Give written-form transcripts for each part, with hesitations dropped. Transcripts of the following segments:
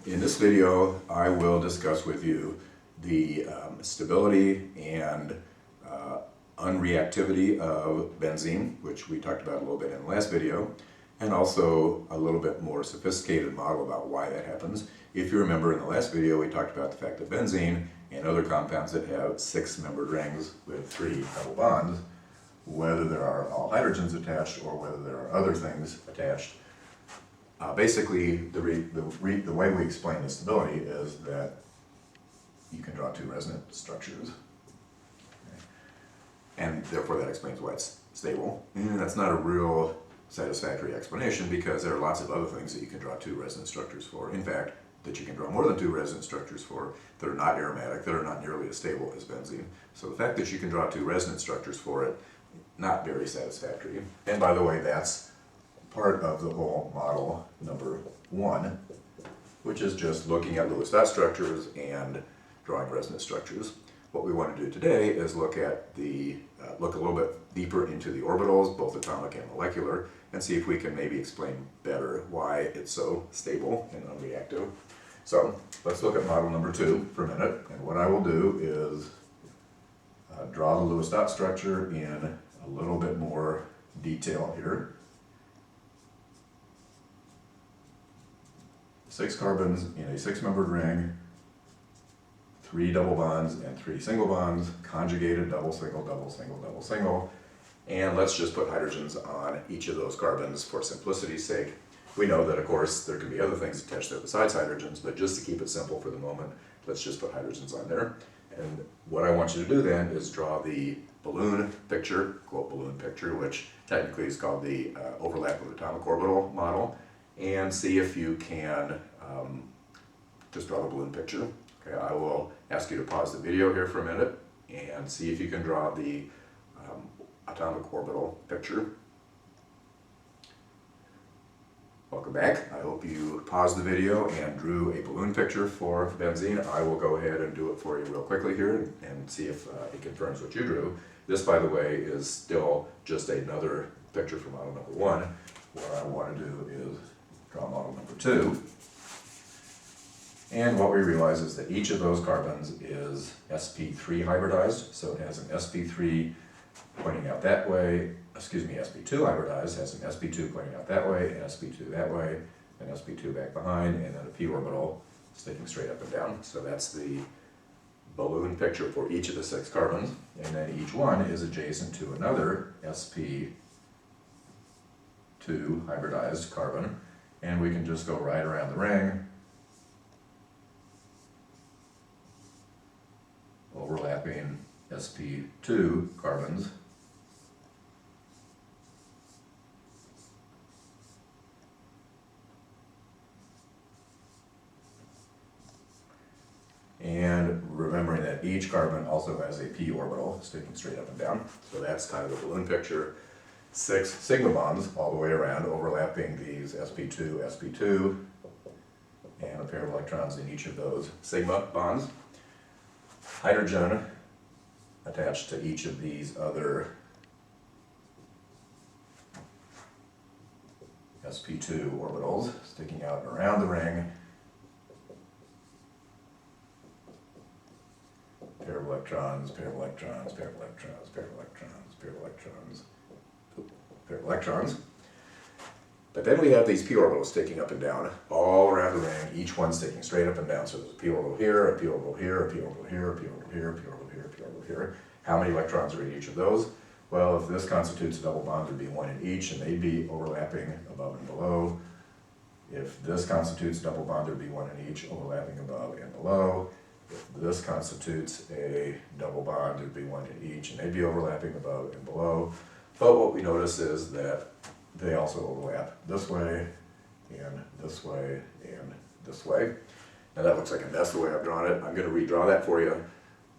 In this video, I will discuss with you the stability and unreactivity of benzene, which we talked about a little bit in the last video, and also a little bit more sophisticated model about why that happens. If you remember in the last video, we talked about the fact that benzene and other compounds that have 6-membered rings with 3 double bonds, whether there are all hydrogens attached or whether there are other things attached, basically, the way we explain the stability is that you can draw 2 resonant structures. Okay. And therefore that explains why it's stable. And that's not a real satisfactory explanation because there are lots of other things that you can draw 2 resonant structures for. In fact, that you can draw more than 2 resonant structures for that are not aromatic, that are not nearly as stable as benzene. So the fact that you can draw 2 resonant structures for it, not very satisfactory. And by the way, that's part of the whole model number 1, which is just looking at Lewis dot structures and drawing resonant structures. What we want to do today is look at look a little bit deeper into the orbitals, both atomic and molecular, and see if we can maybe explain better why it's so stable and unreactive. So let's look at model number 2 for a minute, and what I will do is draw the Lewis dot structure in a little bit more detail here. 6 carbons in a 6-membered ring, 3 double bonds and 3 single bonds, conjugated double, single, double, single, double, single. And let's just put hydrogens on each of those carbons for simplicity's sake. We know that, of course, there can be other things attached there besides hydrogens, but just to keep it simple for the moment, let's just put hydrogens on there. And what I want you to do then is draw the balloon picture, quote balloon picture, which technically is called the overlap of atomic orbital model, and see if you can just draw the balloon picture. Okay, I will ask you to pause the video here for a minute and see if you can draw the atomic orbital picture. Welcome back. I hope you paused the video and drew a balloon picture for benzene. I will go ahead and do it for you real quickly here and see if it confirms what you drew. This, by the way, is still just another picture for model number 1. What I want to do is draw model number 2. And what we realize is that each of those carbons is sp3 hybridized, so it has an sp3 pointing out that way, sp2 hybridized, has an sp2 pointing out that way, and sp2 that way, and sp2 back behind, and then a p orbital sticking straight up and down. So that's the balloon picture for each of the 6 carbons, and then each one is adjacent to another sp2 hybridized carbon, and we can just go right around the ring, overlapping sp2 carbons, and remembering that each carbon also has a p orbital sticking straight up and down. So that's kind of the balloon picture. 6 sigma bonds all the way around, overlapping these sp2, sp2, and a pair of electrons in each of those sigma bonds. Hydrogen attached to each of these other sp2 orbitals sticking out around the ring. Pair of electrons, pair of electrons, pair of electrons, pair of electrons, pair of electrons, pair of electrons. But then we have these p orbitals sticking up and down all around the ring, each one sticking straight up and down. So there's a p orbital here, a p orbital here, a p orbital here, a p orbital here, a p orbital here, a p orbital here. How many electrons are in each of those? Well, if this constitutes a double bond, there'd be 1 in each, and they'd be overlapping above and below. If this constitutes a double bond, there'd be 1 in each, overlapping above and below. If this constitutes a double bond, there'd be 1 in each, and they'd be overlapping above and below. But what we notice is that they also overlap this way, and this way, and this way. Now that looks like a mess the way I've drawn it. I'm going to redraw that for you,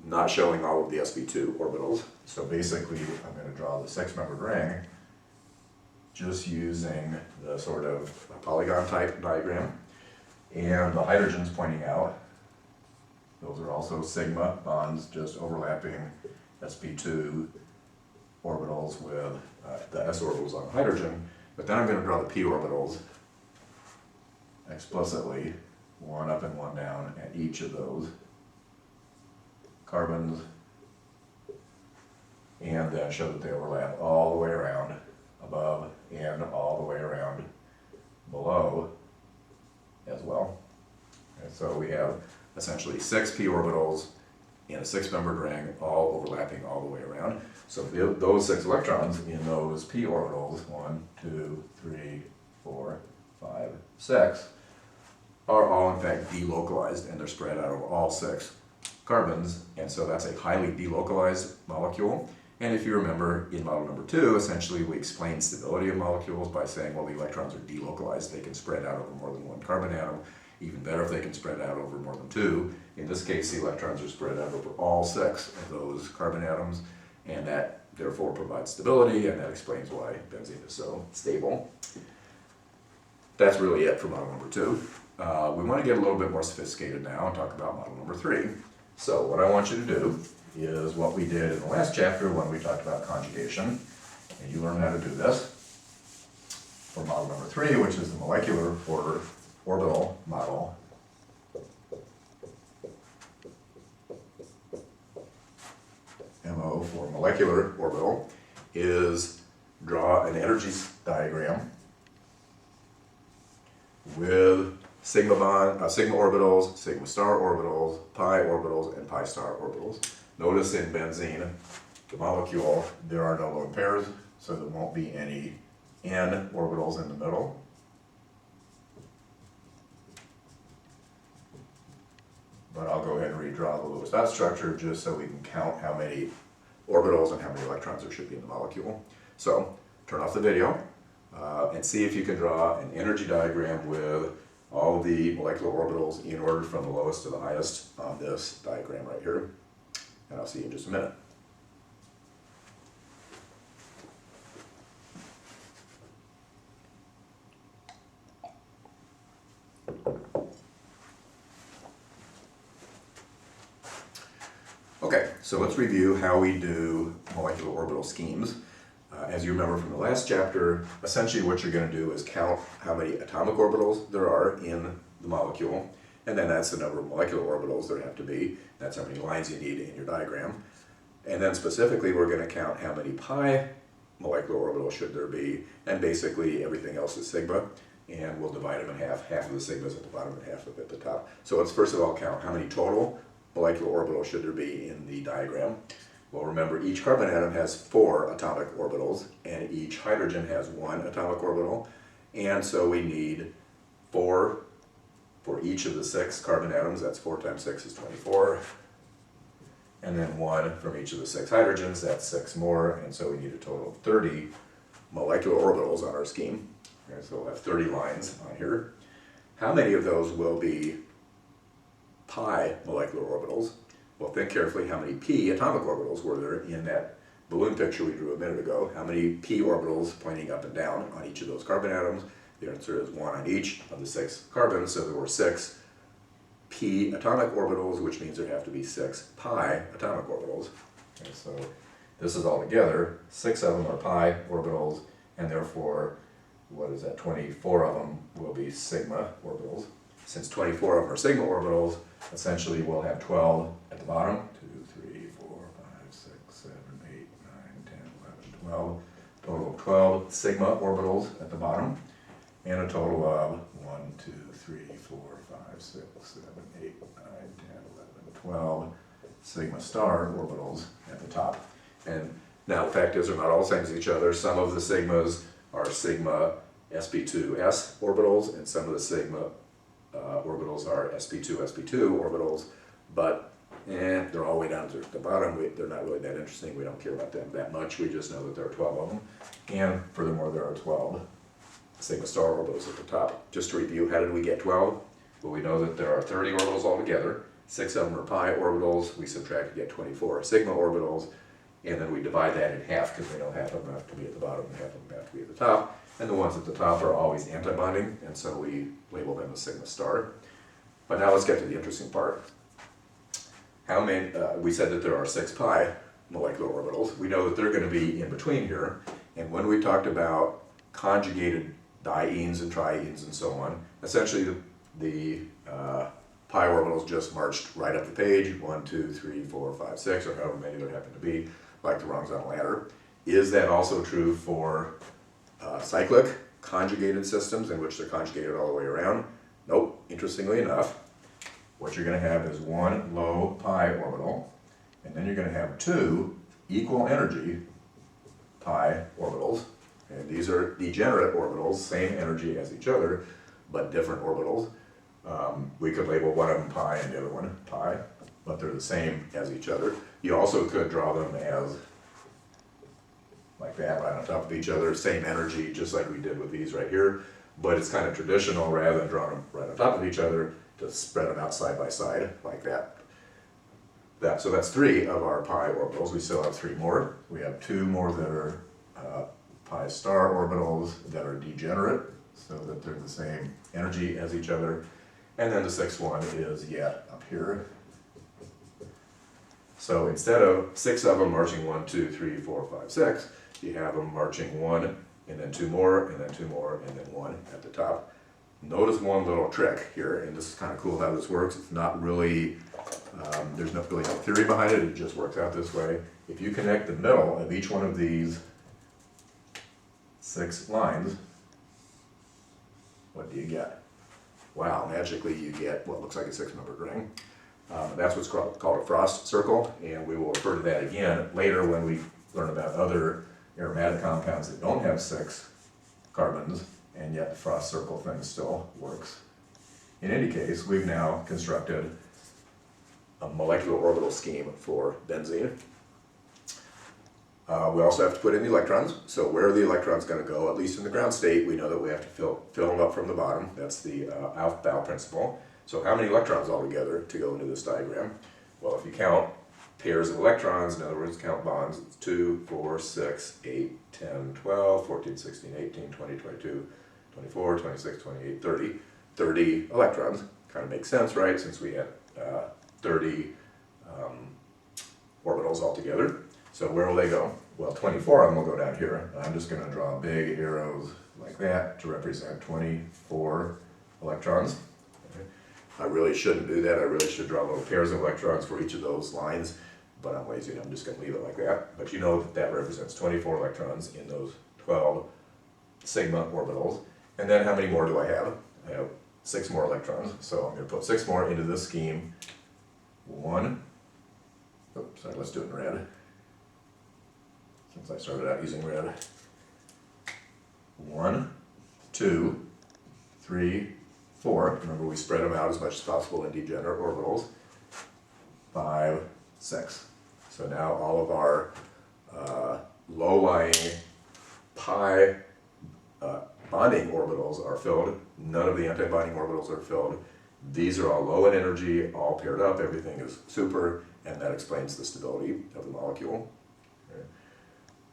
not showing all of the sp2 orbitals. So basically, I'm going to draw the 6-membered ring just using the sort of polygon type diagram. And the hydrogens pointing out, those are also sigma bonds just overlapping sp2 orbitals with the s orbitals on hydrogen, but then I'm going to draw the p orbitals explicitly one up and one down at each of those carbons, and then show that they overlap all the way around above and all the way around below as well. And so we have essentially 6 p orbitals in a 6-membered ring, all overlapping all the way around. So those 6 electrons in those p orbitals, 1, 2, 3, 4, 5, 6, are all in fact delocalized, and they're spread out over all 6 carbons, and so that's a highly delocalized molecule. And if you remember, in model number 2, essentially we explained stability of molecules by saying, well, the electrons are delocalized. They can spread out over more than one carbon atom. Even better if they can spread out over more than 2. In this case, the electrons are spread out over all 6 of those carbon atoms, and that therefore provides stability, and that explains why benzene is so stable. That's really it for model number 2. We want to get a little bit more sophisticated now and talk about model number 3. So what I want you to do is what we did in the last chapter when we talked about conjugation, and you learn how to do this for model number 3, which is the molecular orbital model. MO for molecular orbital is draw an energy diagram with sigma orbitals, sigma star orbitals, pi orbitals, and pi star orbitals. Notice in benzene, the molecule, there are no lone pairs, so there won't be any n orbitals in the middle. But I'll go ahead and redraw the Lewis dot structure just so we can count how many orbitals and how many electrons there should be in the molecule. So, turn off the video and see if you can draw an energy diagram with all of the molecular orbitals in order from the lowest to the highest on this diagram right here. And I'll see you in just a minute. Okay, so let's review how we do molecular orbital schemes. As you remember from the last chapter, essentially what you're going to do is count how many atomic orbitals there are in the molecule, and then that's the number of molecular orbitals there have to be. That's how many lines you need in your diagram. And then specifically we're going to count how many pi molecular orbitals should there be, and basically everything else is sigma, and we'll divide them in half. Half of the sigmas at the bottom and half of it at the top. So let's first of all count how many total molecular orbitals should there be in the diagram. Well, remember, each carbon atom has 4 atomic orbitals, and each hydrogen has 1 atomic orbital, and so we need 4 for each of the 6 carbon atoms. That's 4 times 6 is 24, and then 1 from each of the 6 hydrogens. That's 6 more, and so we need a total of 30 molecular orbitals on our scheme. Okay, so we'll have 30 lines on here. How many of those will be pi molecular orbitals? Well, think carefully how many p atomic orbitals were there in that balloon picture we drew a minute ago. How many p orbitals pointing up and down on each of those carbon atoms? The answer is 1 on each of the 6 carbons, so there were 6 p atomic orbitals, which means there have to be 6 pi atomic orbitals. Okay, so this is all together, 6 of them are pi orbitals, and therefore, what is that, 24 of them will be sigma orbitals. Since 24 of them are sigma orbitals, essentially we'll have 12 at the bottom. 2, 3, 4, 5, 6, 7, 8, 9, 10, 11, 12. Total of 12 sigma orbitals at the bottom. And a total of 1, 2, 3, 4, 5, 6, 7, 8, 9, 10, 11, 12 sigma star orbitals at the top. And now the fact is they're not all the same as each other. Some of the sigmas are sigma sp2s orbitals, and some of the sigma orbitals are sp2 orbitals, but they're all the way down to the bottom. They're not really that interesting. We don't care about them that much. We just know that there are 12 of them, and furthermore there are 12 sigma star orbitals at the top. Just to review, how did we get 12? Well, we know that there are 30 orbitals altogether. 6 of them are pi orbitals. We subtract to get 24 sigma orbitals, and then we divide that in half because we know half of them have to be at the bottom and half of them have to be at the top. And the ones at the top are always antibonding, and so we label them as sigma star. But now let's get to the interesting part. How many? We said that there are 6 pi molecular orbitals. We know that they're going to be in between here, and when we talked about conjugated dienes and trienes and so on, essentially the pi orbitals just marched right up the page, 1, 2, 3, 4, 5, 6, or however many there happen to be, like the rungs on a ladder. Is that also true for cyclic conjugated systems in which they're conjugated all the way around? Nope. Interestingly enough, what you're going to have is one low pi orbital, and then you're going to have two equal energy pi orbitals. And these are degenerate orbitals, same energy as each other, but different orbitals. We could label one of them pi and the other one pi, but they're the same as each other. You also could draw them as like that, right on top of each other, same energy, just like we did with these right here. But it's kind of traditional, rather than drawing them right on top of each other, to spread them out side by side like that. So that's three of our pi orbitals. We still have three more. We have two more that are pi star orbitals that are degenerate, so that they're the same energy as each other. And then the sixth one is yet up here. So instead of six of them marching 1, 2, 3, 4, 5, 6, you have them marching one, and then two more, and then two more, and then one at the top. Notice one little trick here, and this is kind of cool how this works. It's not really, there's not really no theory behind it, it just works out this way. If you connect the middle of each one of these 6 lines, what do you get? Wow, magically you get what looks like a 6-membered ring. That's what's called a Frost circle, and we will refer to that again later when we learn about other aromatic compounds that don't have 6 carbons, and yet the Frost circle thing still works. In any case, we've now constructed a molecular orbital scheme for benzene. We also have to put in the electrons. So where are the electrons going to go? At least in the ground state, we know that we have to fill them up from the bottom. That's the Aufbau principle. So how many electrons altogether to go into this diagram? Well, if you count pairs of electrons, in other words, count bonds, it's 2, 4, 6, 8, 10, 12, 14, 16, 18, 20, 22, 24, 26, 28, 30. 30 electrons. Kind of makes sense, right? Since we had 30 orbitals altogether. So where will they go? Well, 24 of them will go down here. I'm just going to draw big arrows like that to represent 24 electrons. Okay. I really shouldn't do that. I really should draw little pairs of electrons for each of those lines, but I'm lazy and I'm just going to leave it like that. But you know that that represents 24 electrons in those 12 sigma orbitals. And then how many more do I have? I have 6 more electrons. So I'm going to put 6 more into this scheme. 1. Oops, sorry, let's do it in red. Since I started out using red. 1, 2, 3, 4. Remember, we spread them out as much as possible in degenerate orbitals. 5, 6. So now all of our low-lying pi bonding orbitals are filled. None of the anti-bonding orbitals are filled. These are all low in energy, all paired up, everything is super, and that explains the stability of the molecule. Okay.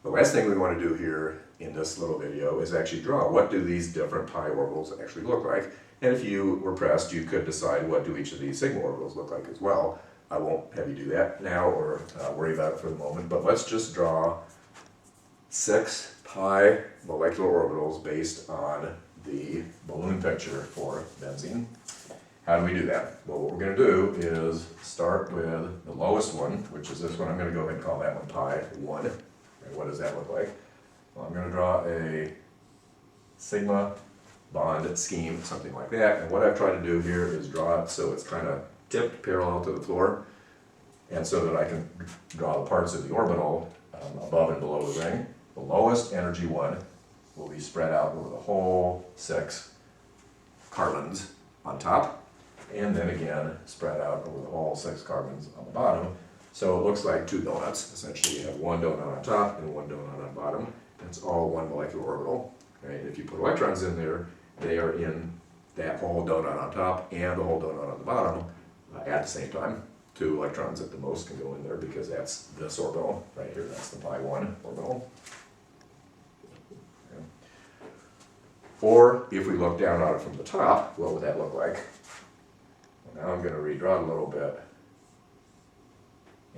The last thing we want to do here in this little video is actually draw what do these different pi orbitals actually look like. And if you were pressed, you could decide what do each of these sigma orbitals look like as well. I won't have you do that now or worry about it for the moment, but let's just draw 6 pi molecular orbitals based on the balloon picture for benzene. How do we do that? Well, what we're going to do is start with the lowest one, which is this one. I'm going to go ahead and call that one pi 1. And what does that look like? Well, I'm going to draw a sigma bond scheme, something like that. And what I've tried to do here is draw it so it's kind of tipped parallel to the floor, and so that I can draw the parts of the orbital above and below the ring. The lowest energy one will be spread out over the whole 6 carbons on top, and then again spread out over the whole 6 carbons on the bottom. So it looks like 2 donuts. Essentially you have 1 donut on top and 1 donut on bottom. That's all one molecular orbital. Right? If you put electrons in there, they are in that whole donut on top and the whole donut on the bottom at the same time. 2 electrons at the most can go in there because that's this orbital right here. That's the pi 1 orbital. Okay. Or if we look down on it from the top, what would that look like? Well, now I'm going to redraw it a little bit.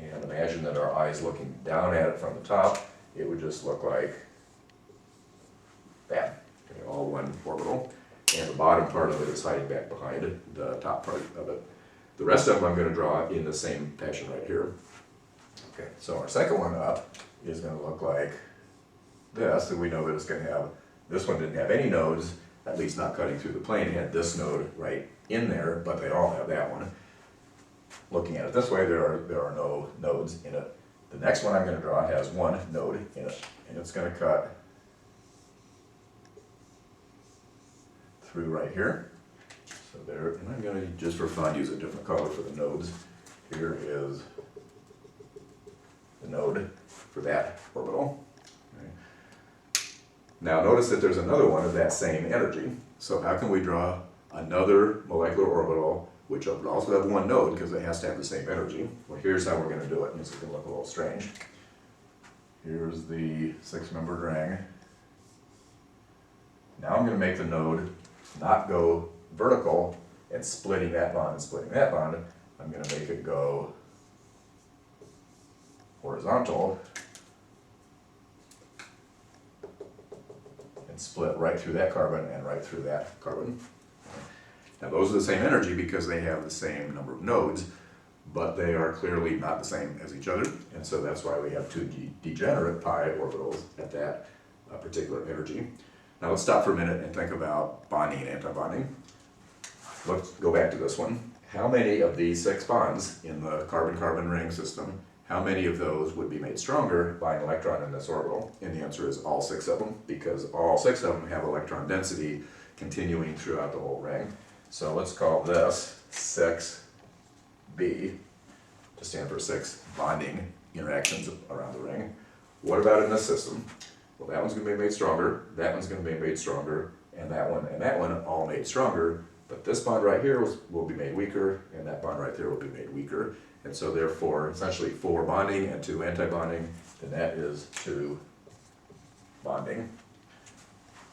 And imagine that our eye is looking down at it from the top. It would just look like that. Okay, all one orbital. and the bottom part of it is hiding back behind the top part of it. The rest of them I'm going to draw in the same fashion right here. Okay, so our second one up is going to look like this, and we know that it's going to have, this one didn't have any nodes, at least not cutting through the plane. It had this node right in there, but they all have that one. Looking at it this way, there are no nodes in it. The next one I'm going to draw has one node in it, and it's going to cut through right here. So there, and I'm going to, just for fun, use a different color for the nodes. Here is the node for that orbital. Okay. Now notice that there's another one of that same energy. So how can we draw another molecular orbital which would also have one node because it has to have the same energy? Well, here's how we're going to do it. This is going to look a little strange. Here's the 6-membered ring. Now I'm going to make the node not go vertical and splitting that bond and splitting that bond. I'm going to make it go horizontal and split right through that carbon and right through that carbon. Now those are the same energy because they have the same number of nodes, but they are clearly not the same as each other, and so that's why we have two degenerate pi orbitals at that particular energy. Now let's stop for a minute and think about bonding and antibonding. Let's go back to this one. How many of these 6 bonds in the carbon-carbon ring system, how many of those would be made stronger by an electron in this orbital? And the answer is all 6 of them, because all 6 of them have electron density continuing throughout the whole ring. So let's call this 6B to stand for 6 bonding interactions around the ring. What about in this system? Well, that one's going to be made stronger, that one's going to be made stronger, and that one all made stronger, but this bond right here will be made weaker, and that bond right there will be made weaker. And so therefore, essentially 4 bonding and 2 antibonding, and that is 2 bonding.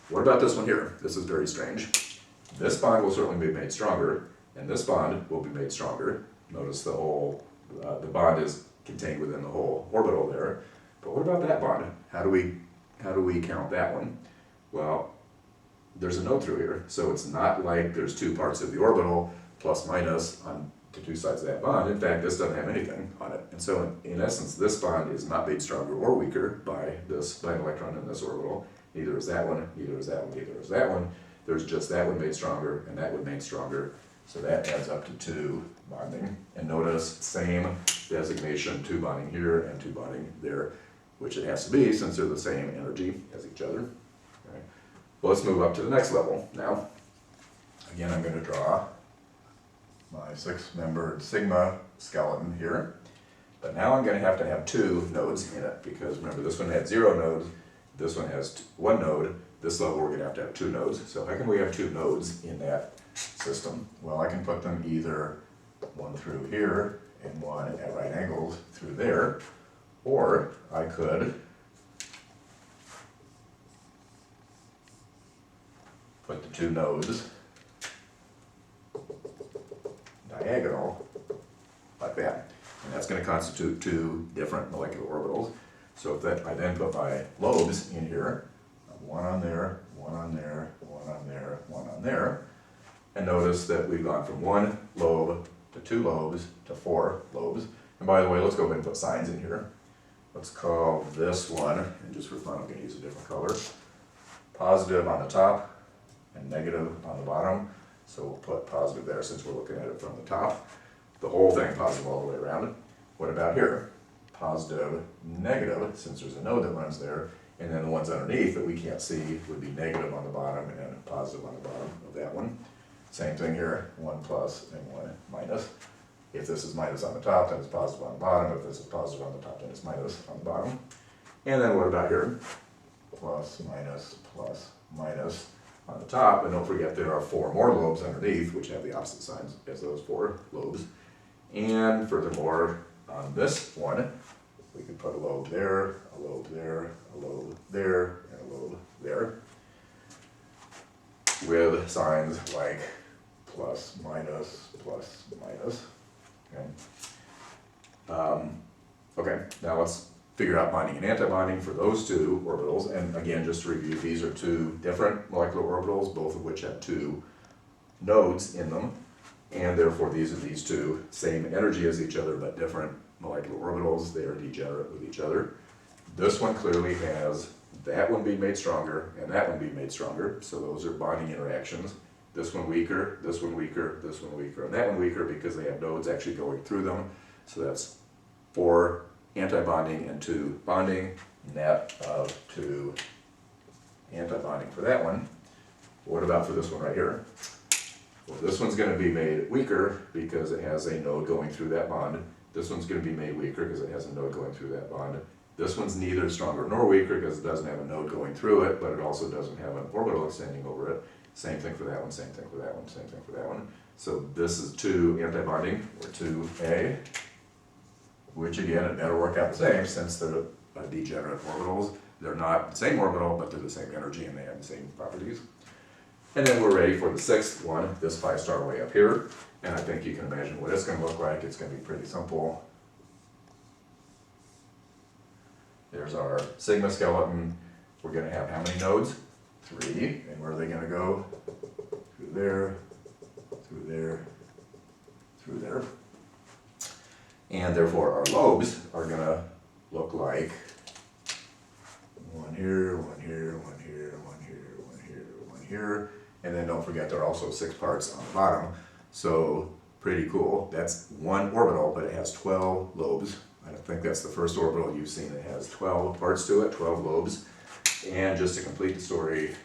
What about this one here? This is very strange. This bond will certainly be made stronger, and this bond will be made stronger. Notice the bond is contained within the whole orbital there. But what about that bond? How do we count that one? Well, there's a node through here, so it's not like there's 2 parts of the orbital plus minus on the 2 sides of that bond. In fact, this doesn't have anything on it. And so in essence, this bond is not made stronger or weaker by an electron in this orbital. Neither is that one, neither is that one, neither is that one. There's just that one made stronger and that one made stronger. So that adds up to 2 bonding. And notice, same designation, 2 bonding here and 2 bonding there, which it has to be since they're the same energy as each other. Okay. Well, let's move up to the next level now. Again, I'm going to draw my 6-membered sigma skeleton here. But now I'm going to have 2 nodes in it, because remember, this one had 0 nodes, this one has 1 node. This level we're going to have 2 nodes. So how can we have 2 nodes in that system? Well, I can put them either one through here and one at right angles through there, or I could put the 2 nodes diagonal like that. And that's going to constitute 2 different molecular orbitals. So if I then put my lobes in here, one on there, one on there, one on there, one on there, and notice that we've gone from 1 lobe to 2 lobes to 4 lobes. And by the way, let's go ahead and put signs in here. Let's call this one, and just for fun I'm going to use a different color, positive on the top and negative on the bottom. So we'll put positive there since we're looking at it from the top. The whole thing positive all the way around. What about here? Positive, negative, since there's a node that runs there, and then the ones underneath that we can't see would be negative on the bottom and positive on the bottom of that one. Same thing here, 1 plus and 1 minus. If this is minus on the top, then it's positive on the bottom. If this is positive on the top, then it's minus on the bottom. And then what about here? Plus, minus on the top. And don't forget there are 4 more lobes underneath, which have the opposite signs as those 4 lobes. And furthermore, on this one, we could put a lobe there, a lobe there, a lobe there, and a lobe there, with signs like plus, minus, plus, minus. Okay, okay. Now let's figure out bonding and antibonding for those two orbitals. And again, just to review, these are two different molecular orbitals, both of which have two nodes in them. And therefore, these are these two, same energy as each other, but different molecular orbitals. They are degenerate with each other. This one clearly has that one being made stronger and that one being made stronger. So those are bonding interactions. This one weaker, this one weaker, this one weaker, and that one weaker because they have nodes actually going through them. So that's 4 antibonding and 2 bonding, net of 2 antibonding for that one. What about for this one right here? Well, this one's going to be made weaker because it has a node going through that bond. This one's going to be made weaker because it has a node going through that bond. This one's neither stronger nor weaker because it doesn't have a node going through it, but it also doesn't have an orbital extending over it. Same thing for that one, same thing for that one, same thing for that one. So this is 2 antibonding, or 2A, which again, it better work out the same since they're degenerate orbitals. They're not the same orbital, but they're the same energy and they have the same properties. And then we're ready for the 6th one, this 5-star way up here. And I think you can imagine what it's going to look like. It's going to be pretty simple. There's our sigma skeleton. We're going to have how many nodes? 3. And where are they going to go? Through there, through there, through there. And therefore our lobes are going to look like one here, one here, one here, one here, one here, one here. And then don't forget there are also 6 parts on the bottom. So pretty cool. That's one orbital, but it has 12 lobes. I think that's the first orbital you've seen that has 12 parts to it, 12 lobes. And just to complete the story,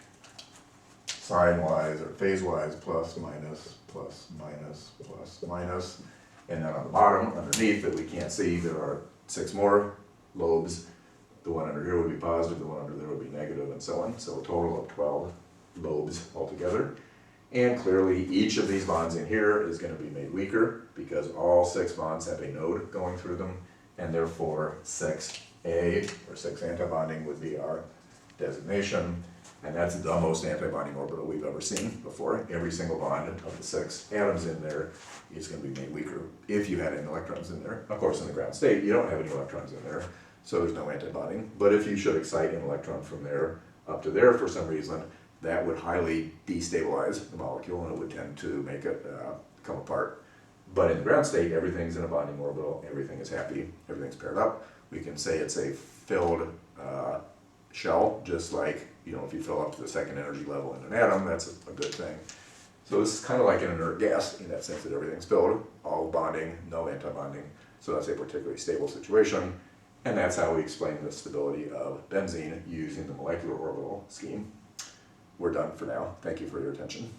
sign-wise or phase-wise, plus, minus, plus, minus, plus, minus. And then on the bottom, underneath that we can't see, there are 6 more lobes. The one under here would be positive, the one under there would be negative, and so on. So a total of 12 lobes altogether. And clearly each of these bonds in here is going to be made weaker because all 6 bonds have a node going through them, and therefore 6A, or 6 antibonding, would be our designation. And that's the most antibonding orbital we've ever seen before. Every single bond of the 6 atoms in there is going to be made weaker if you had any electrons in there. Of course, in the ground state, you don't have any electrons in there, so there's no antibonding. But if you should excite an electron from there up to there for some reason, that would highly destabilize the molecule and it would tend to make it come apart. But in the ground state, everything's in a bonding orbital, everything is happy, everything's paired up. We can say it's a filled shell, just like, you know, if you fill up to the 2nd energy level in an atom, that's a good thing. So this is kind of like an inert gas in that sense that everything's filled, all bonding, no antibonding. So that's a particularly stable situation. And that's how we explain the stability of benzene using the molecular orbital scheme. We're done for now. Thank you for your attention.